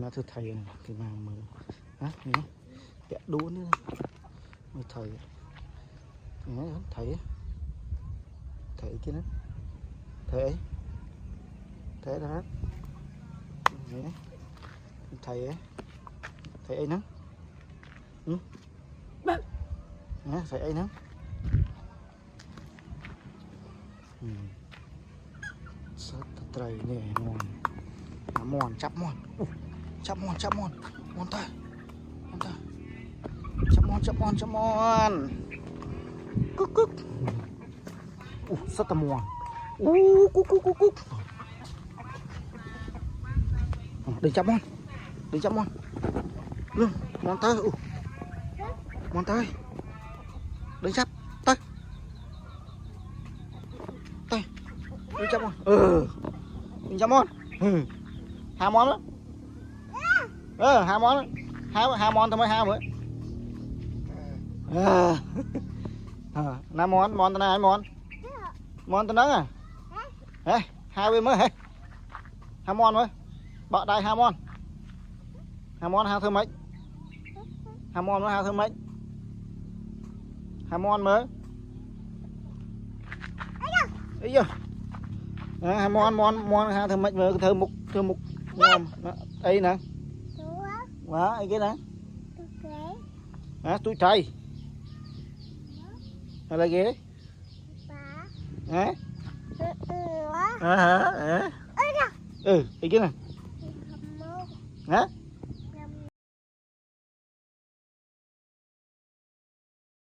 nó thưa thầy này thì mà mở hả nhé kẹt đuối nữa mới thầy nhé thầy thầy kia đó thầy thầy đó nhé thầy ấy thầy ấy nắng nhé thầy ấy nắng sắp trời nè mòn chắp mòn mòn tay chắp mòn cúc sắp tầm mòn cúc đừng chắp mòn luôn mòn tay đừng chắp tay đừng chắp mòn đừng chắp mòn hai món đó hai món đó hai món thôi mới hai bữa năm món tao này món tao nắng à hai bên mới hai món mới bọ đây hai món hai thơm mấy hai món mới hai thơm mấy hai món mới ấy giờ hai món hai thơm mấy mới thơm mục ngon ấy nè quá ấy cái nè túi trái hay là ghế hả cái này hả